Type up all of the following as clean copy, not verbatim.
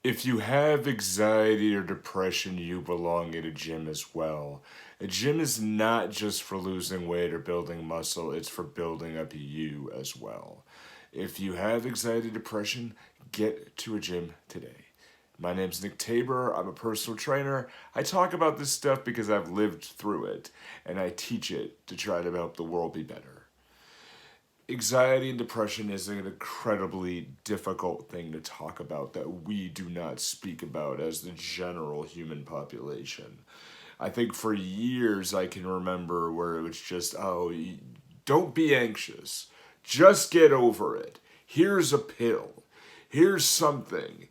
If you have anxiety or depression, you belong at a gym as well. A gym is not just for losing weight or building muscle, it's for building up you as well. If you have anxiety, depression, get to a gym today. My name's Nick Tabor. I'm a personal trainer. I talk about this stuff because I've lived through it, and I teach it to try to help the world be better. Anxiety and depression is an incredibly difficult thing to talk about that we do not speak about as the general human population. I think for years I can remember where it was just, oh, don't be anxious. Just get over it. Here's a pill. Here's something.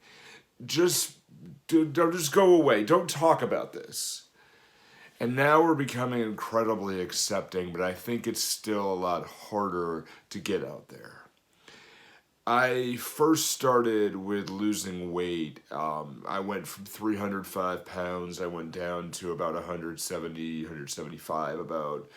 Just don't just go away. Don't talk about this. And now we're becoming incredibly accepting, but I think it's still a lot harder to get out there. I first started with losing weight. I went from 305 pounds, I went down to about 170, 175, about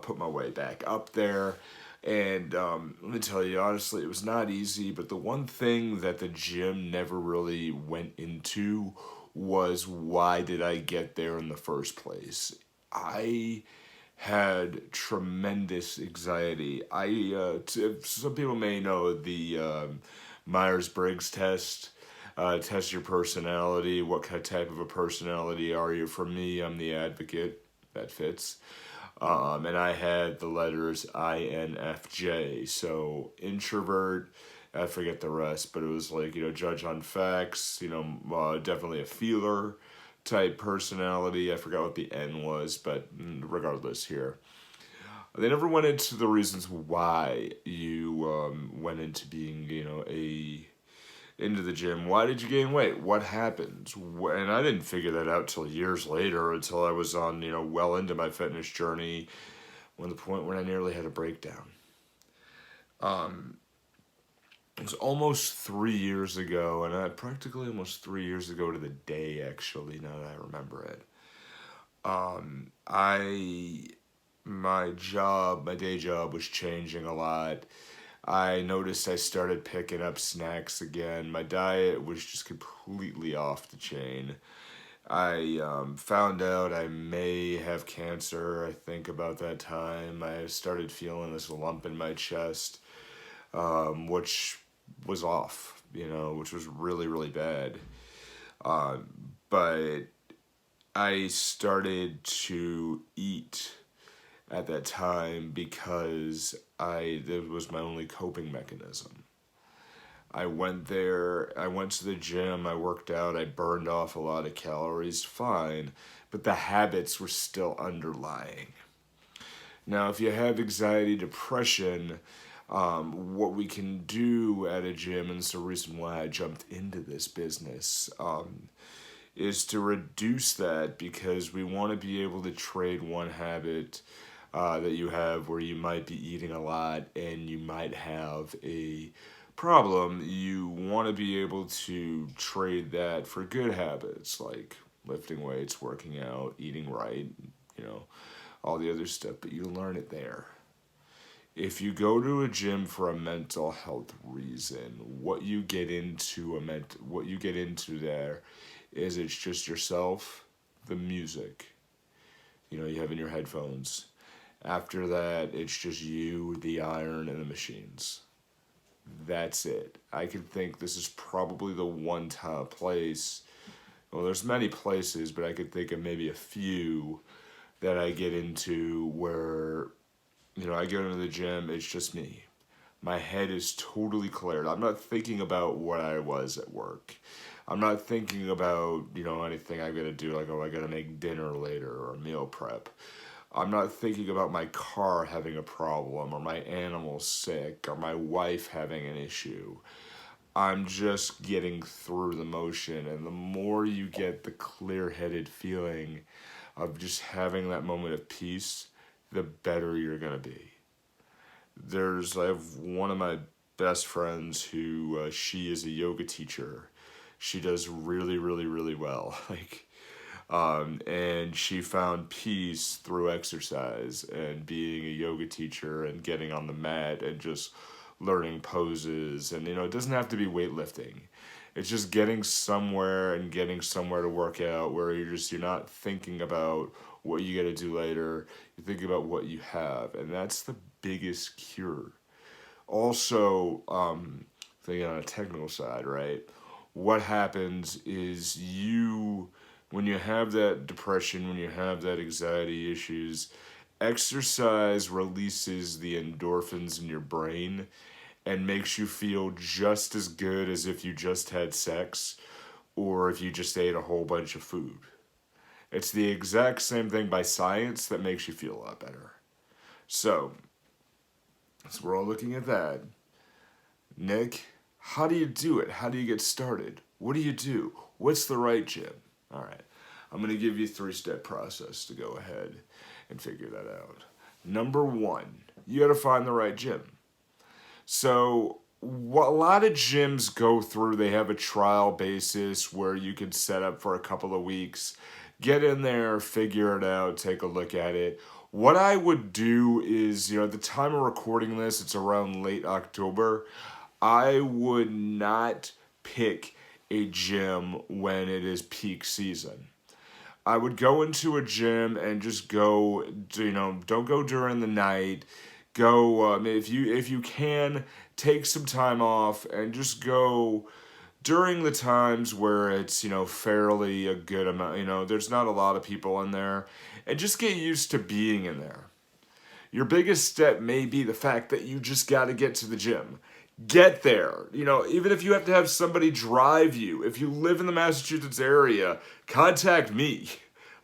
put my way back up there. And let me tell you, honestly, it was not easy, but the one thing that the gym never really went into was why did I get there in the first place? I had tremendous anxiety. Some people may know the Myers Briggs test. Test your personality. What kind of type of a personality are you? For me, I'm the advocate. That fits. And I had the letters INFJ. So introvert. I forget the rest, but it was like, judge on facts. Definitely a feeler type personality. I forgot what the N was, but regardless, here. They never went into the reasons why you went into being, into the gym. Why did you gain weight? What happened? And I didn't figure that out till years later, until I was on, well into my fitness journey, when the point when I nearly had a breakdown. Um, it was almost 3 years ago, and practically almost 3 years ago to the day, actually, now that I remember it. I my day job was changing a lot. I noticed I started picking up snacks again. My diet was just completely off the chain. I found out I may have cancer, I think, about that time. I started feeling this lump in my chest, which was off, which was really, really bad. But I started to eat at that time because that was my only coping mechanism. I went to the gym, I worked out, I burned off a lot of calories, fine, but the habits were still underlying. Now, if you have anxiety, depression, what we can do at a gym, and it's the reason why I jumped into this business, is to reduce that, because we want to be able to trade one habit that you have where you might be eating a lot and you might have a problem. You want to be able to trade that for good habits like lifting weights, working out, eating right, you know, all the other stuff, but you learn it there. If you go to a gym for a mental health reason, what you get into there is it's just yourself, the music, you have in your headphones. After that, it's just you, the iron, and the machines. That's it. I could think this is probably the one time place. Well, there's many places, but I could think of maybe a few that I get into where, I go into the gym, it's just me. My head is totally cleared. I'm not thinking about what I was at work. I'm not thinking about, anything I gotta do, like, oh, I gotta make dinner later or meal prep. I'm not thinking about my car having a problem or my animal sick or my wife having an issue. I'm just getting through the motion. And the more you get the clear headed feeling of just having that moment of peace, the better you're going to be. I have one of my best friends who, she is a yoga teacher. She does really, really, really well. And she found peace through exercise and being a yoga teacher and getting on the mat and just learning poses, and it doesn't have to be weightlifting. It's just getting somewhere and getting somewhere to work out where you're not thinking about what you got to do later. You're thinking about what you have, and that's the biggest cure. Also, thinking on a technical side, right? What happens is when you have that depression, when you have that anxiety issues, exercise releases the endorphins in your brain and makes you feel just as good as if you just had sex or if you just ate a whole bunch of food. It's the exact same thing by science that makes you feel a lot better. So we're all looking at that. Nick, how do you do it? How do you get started? What do you do? What's the right gym? All right. I'm going to give you a 3-step process to go ahead and figure that out. Number 1, you got to find the right gym. So what a lot of gyms go through, they have a trial basis where you can set up for a couple of weeks, get in there, figure it out, take a look at it. What I would do is, at the time of recording this, it's around late October. I would not pick a gym when it is peak season. I would go into a gym and just go, don't go during the night. Go, if you can, take some time off and just go during the times where it's, fairly a good amount, there's not a lot of people in there, and just get used to being in there. Your biggest step may be the fact that you just got to get to the gym. Get there. Even if you have to have somebody drive you, if you live in the Massachusetts area, contact me.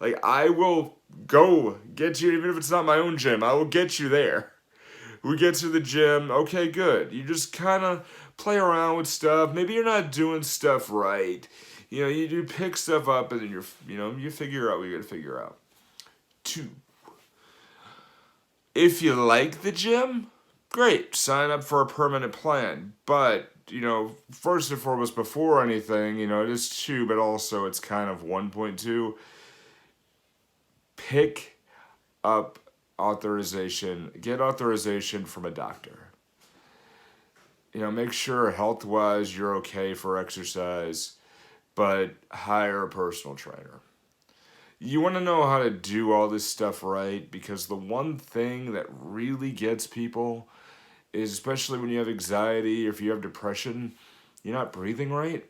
Like, I will go get you, even if it's not my own gym, I will get you there. We get to the gym, okay, good. You just kind of play around with stuff. Maybe you're not doing stuff right. You do pick stuff up and then you figure out what you got to figure out. 2, if you like the gym, great, sign up for a permanent plan. But, first and foremost, before anything, it is 2, but also it's kind of 1.2. Pick up get authorization from a doctor. Make sure health-wise you're okay for exercise, but hire a personal trainer. You want to know how to do all this stuff right, because the one thing that really gets people is, especially when you have anxiety or if you have depression, you're not breathing right.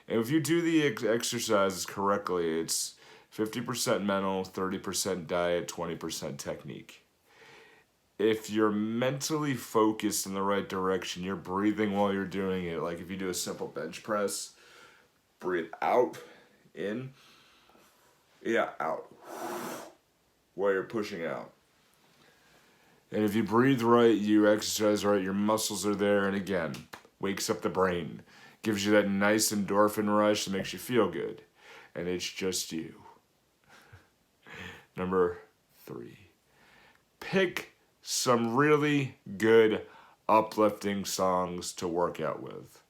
And if you do the exercises correctly, it's 50% mental, 30% diet, 20% technique. If you're mentally focused in the right direction, you're breathing while you're doing it. Like if you do a simple bench press, breathe out, in, out, while you're pushing out. And if you breathe right, you exercise right, your muscles are there, and again, wakes up the brain. Gives you that nice endorphin rush that makes you feel good. And it's just you. Number 3. Pick some really good, uplifting songs to work out with.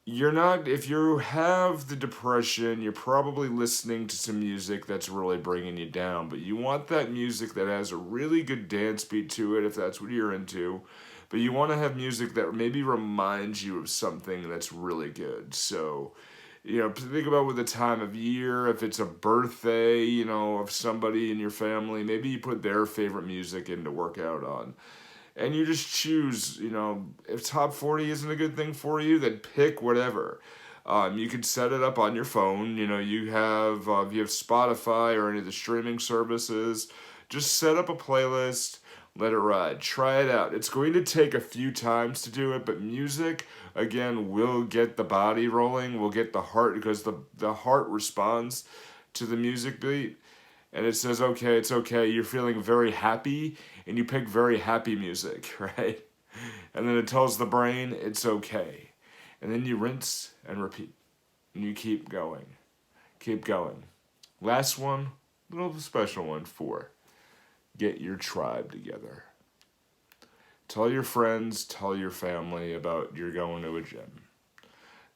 If you have the depression, you're probably listening to some music that's really bringing you down. But you want that music that has a really good dance beat to it, if that's what you're into. But you want to have music that maybe reminds you of something that's really good. So, think about with the time of year, if it's a birthday, of somebody in your family, maybe you put their favorite music in to work out on. And you just choose, if top 40 isn't a good thing for you, then pick whatever. You can set it up on your phone. You have, if you have Spotify or any of the streaming services, just set up a playlist. Let it ride. Try it out. It's going to take a few times to do it, but music, again, will get the body rolling, will get the heart, because the heart responds to the music beat. And it says, okay, it's okay. You're feeling very happy, and you pick very happy music, right? And then it tells the brain, it's okay. And then you rinse and repeat. And you keep going. Keep going. Last one, little special one, 4. Get your tribe together. Tell your friends, tell your family about you're going to a gym.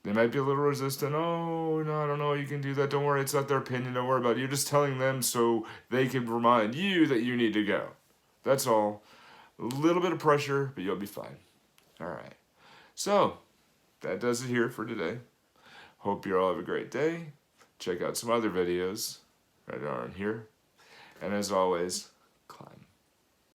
They might be a little resistant. Oh, no, I don't know. You can do that. Don't worry. It's not their opinion. Don't worry about it. You're just telling them so they can remind you that you need to go. That's all. A little bit of pressure, but you'll be fine. All right. So that does it here for today. Hope you all have a great day. Check out some other videos right on here. And as always,